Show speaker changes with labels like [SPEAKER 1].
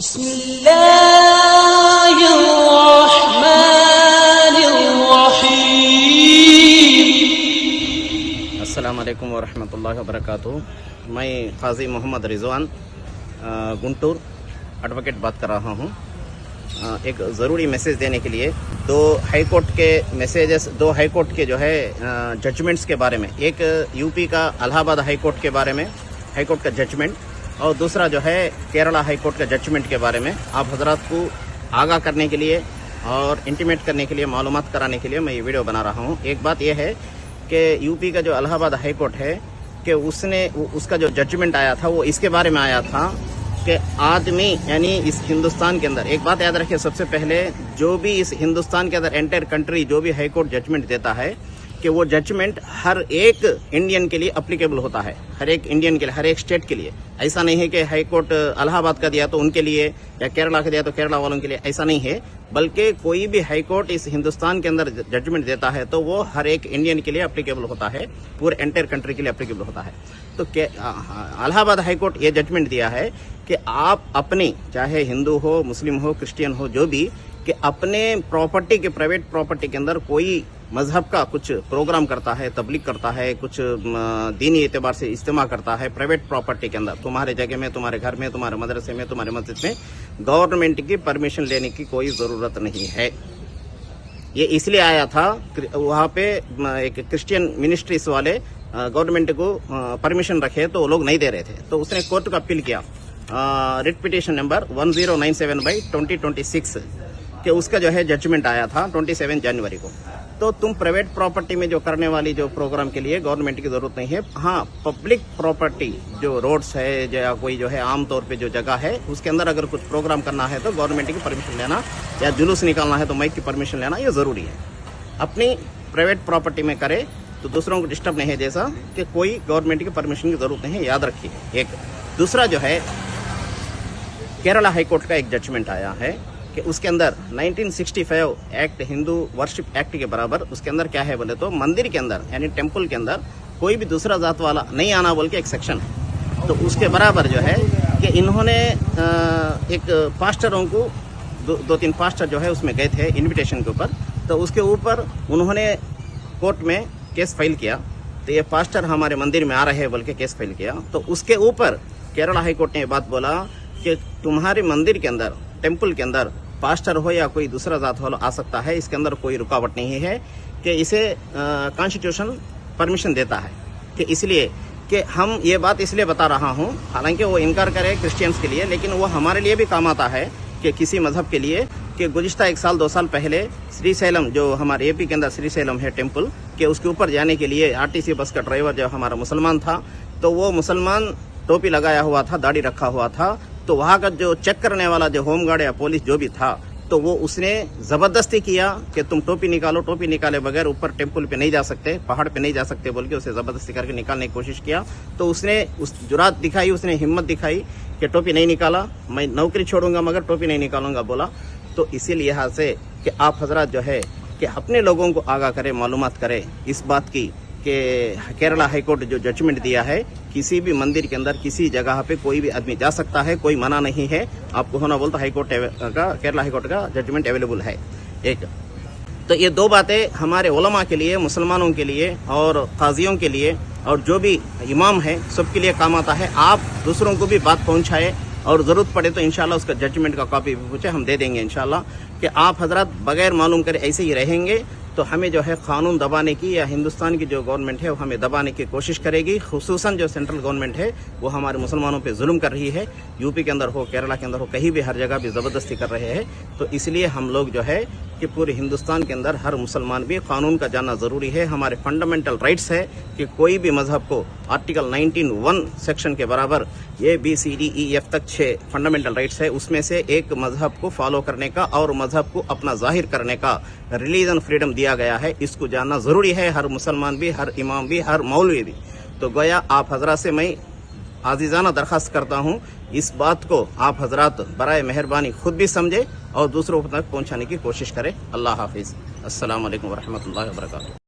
[SPEAKER 1] بسم اللہ الرحمن الرحیم۔
[SPEAKER 2] السلام علیکم ورحمۃ اللہ وبرکاتہ۔ میں قاضی محمد رضوان گنٹور ایڈوکیٹ بات کر رہا ہوں۔ ایک ضروری میسیج دینے کے لیے دو ہائی کورٹ کے میسیجز، دو ہائی کورٹ کے جو ہے ججمنٹس کے بارے میں، ایک یو پی کا الہ آباد ہائی کورٹ کے بارے میں ہائی کورٹ کا ججمنٹ، اور دوسرا جو ہے کیرلا ہائی کورٹ کا ججمنٹ کے بارے میں آپ حضرات کو آگاہ کرنے کے لیے اور انٹیمیٹ کرنے کے لیے، معلومات کرانے کے لیے میں یہ ویڈیو بنا رہا ہوں۔ ایک بات یہ ہے کہ یو پی کا جو الہ آباد ہائی کورٹ ہے کہ اس کا جو ججمنٹ آیا تھا وہ اس کے بارے میں آیا تھا کہ آدمی یعنی اس ہندوستان کے اندر، ایک بات یاد رکھیے سب سے پہلے، جو بھی اس ہندوستان کے اندر انٹر کنٹری جو بھی ہائی کورٹ ججمنٹ دیتا ہے کہ وہ ججمنٹ ہر ایک انڈین کے لیے اپلیکیبل ہوتا ہے، ہر ایک انڈین کے لیے، ہر ایک اسٹیٹ کے لیے۔ ایسا نہیں ہے کہ ہائی کورٹ الہ آباد کا دیا تو ان کے لیے، یا کیرلا کا دیا تو کیرلا والوں کے لیے، ایسا نہیں ہے، بلکہ کوئی بھی ہائی کورٹ اس ہندوستان کے اندر ججمنٹ دیتا ہے تو وہ ہر ایک انڈین کے لیے اپلیکیبل ہوتا ہے، پورے انٹر کنٹری کے لیے اپلیکیبل ہوتا ہے۔ تو الہ آباد ہائی کورٹ یہ ججمنٹ دیا ہے کہ آپ اپنی، چاہے ہندو ہو، مسلم ہو، کرسچین ہو، جو بھی، کہ اپنے پراپرٹی کے، پرائیویٹ پراپرٹی کے اندر کوئی مذہب کا کچھ پروگرام کرتا ہے، تبلیغ کرتا ہے، کچھ دینی اعتبار سے اجتماع کرتا ہے پرائیویٹ پراپرٹی کے اندر، تمہارے جگہ میں، تمہارے گھر میں، تمہارے مدرسے میں، تمہارے مسجد میں، گورنمنٹ کی پرمیشن لینے کی کوئی ضرورت نہیں ہے۔ یہ اس لیے آیا تھا، وہاں پہ ایک کرسچین منسٹریز والے گورنمنٹ کو پرمیشن رکھے تو وہ لوگ نہیں دے رہے تھے، تو اس نے کورٹ کا اپیل کیا، ریٹ پٹیشن نمبر 1097/2026 کہ اس کا جو ہے ججمنٹ آیا تھا 27 جنوری کو۔ تو تم پرائیویٹ پراپرٹی میں جو کرنے والی جو پروگرام کے لیے گورنمنٹ کی ضرورت نہیں ہے، ہاں پبلک پراپرٹی جو روڈس ہے یا کوئی جو ہے عام طور پہ جو جگہ ہے اس کے اندر اگر کچھ پروگرام کرنا ہے تو گورنمنٹ کی پرمیشن لینا، یا جلوس نکالنا ہے تو مائک کی پرمیشن لینا، یہ ضروری ہے۔ اپنی پرائیویٹ پراپرٹی میں کرے تو دوسروں کو ڈسٹرب نہیں ہے، جیسا کہ کوئی گورنمنٹ کی پرمیشن کی ضرورت نہیں ہے، یاد رکھیے۔ ایک دوسرا جو ہے کیرلا ہائی کورٹ کا ایک ججمنٹ آیا ہے کہ اس کے اندر 1965 ایکٹ، ہندو ورشپ ایکٹ کے برابر اس کے اندر کیا ہے بولے تو مندر کے اندر یعنی ٹیمپل کے اندر کوئی بھی دوسرا ذات والا نہیں آنا بول کے ایک سیکشن ہے۔ تو اس کے برابر جو ہے کہ انہوں نے ایک پاسٹروں کو، دو تین پاسٹر جو ہے اس میں گئے تھے انویٹیشن کے اوپر، تو اس کے اوپر انہوں نے کورٹ میں کیس فائل کیا، تو یہ پاسٹر ہمارے مندر میں آ رہے ہیں بول کے کیس فائل کیا۔ تو اس کے اوپر کیرلا ہائی کورٹ نے یہ بات بولا کہ تمہارے مندر کے اندر، ٹیمپل کے اندر پاسٹر ہو یا کوئی دوسرا ذات ہو آ سکتا ہے، اس کے اندر کوئی رکاوٹ نہیں ہے، کہ اسے کانسٹیٹیوشن پرمیشن دیتا ہے۔ کہ اس لیے کہ ہم یہ بات اس لیے بتا رہا ہوں، حالانکہ وہ انکار کرے کرسچینس کے لیے، لیکن وہ ہمارے لیے بھی کام آتا ہے کہ کسی مذہب کے لیے، کہ گزشتہ 1 سال 2 سال پہلے سری سیلم جو ہمارے اے پی کے اندر سری سیلم ہے ٹیمپل، کہ اس کے اوپر جانے کے لیے RTC بس کا ڈرائیور جو ہمارا مسلمان تھا، تو وہ مسلمان ٹوپی لگایا ہوا تھا، داڑھی رکھا ہوا تھا، تو وہاں کا جو چیک کرنے والا جو ہوم گارڈ یا پولیس جو بھی تھا، تو وہ اس نے زبردستی کیا کہ تم ٹوپی نکالو، ٹوپی نکالے بغیر اوپر ٹیمپل پہ نہیں جا سکتے، پہاڑ پہ نہیں جا سکتے بول کے اسے زبردستی کر کے نکالنے کی کوشش کیا۔ تو اس نے اس جرات دکھائی، اس نے ہمت دکھائی کہ ٹوپی نہیں نکالا، میں نوکری چھوڑوں گا مگر ٹوپی نہیں نکالوں گا بولا۔ تو اسی لحاظ سے کہ آپ حضرات جو ہے کہ اپنے لوگوں کو آگاہ کرے، معلومات کرے اس بات کی کہ کیرلا ہائی کورٹ جو ججمنٹ دیا ہے، کسی بھی مندر کے اندر کسی جگہ پہ کوئی بھی آدمی جا سکتا ہے، کوئی منع نہیں ہے۔ آپ کو ہونا بولتا ہائی کورٹ کا، کیرلا ہائی کورٹ کا ججمنٹ اویلیبل ہے۔ ایک تو یہ دو باتیں ہمارے علماء کے لیے، مسلمانوں کے لیے اور قاضیوں کے لیے اور جو بھی امام ہیں سب کے لیے کام آتا ہے۔ آپ دوسروں کو بھی بات پہنچائے، اور ضرورت پڑے تو انشاءاللہ اس کا ججمنٹ کا کاپی بھی پوچھے، ہم دے دیں گے انشاءاللہ۔ کہ آپ حضرات بغیر معلوم کرے ایسے ہی رہیں گے تو ہمیں جو ہے قانون دبانے کی، یا ہندوستان کی جو گورنمنٹ ہے وہ ہمیں دبانے کی کوشش کرے گی، خصوصاً جو سینٹرل گورنمنٹ ہے وہ ہمارے مسلمانوں پہ ظلم کر رہی ہے، یو پی کے اندر ہو، کیرلا کے اندر ہو، کہیں بھی ہر جگہ بھی زبردستی کر رہے ہیں۔ تو اس لیے ہم لوگ جو ہے کہ پورے ہندوستان کے اندر ہر مسلمان بھی قانون کا جاننا ضروری ہے، ہمارے فنڈامنٹل رائٹس ہے کہ کوئی بھی مذہب کو آرٹیکل 19(1) سیکشن کے برابر ABCDEF تک 6 فنڈامنٹل رائٹس ہے، اس میں سے ایک مذہب کو فالو کرنے کا اور مذہب کو اپنا ظاہر کرنے کا ریلیجن فریڈم دیا گیا ہے، اس کو جاننا ضروری ہے، ہر مسلمان بھی، ہر امام بھی، ہر مولوی بھی۔ تو گویا آپ حضرات سے میں عزیزانہ درخواست کرتا ہوں، اس بات کو آپ حضرات برائے مہربانی خود بھی سمجھے اور دوسروں تک پہنچانے کی کوشش کریں۔ اللہ حافظ۔ السلام علیکم ورحمۃ اللہ وبرکاتہ۔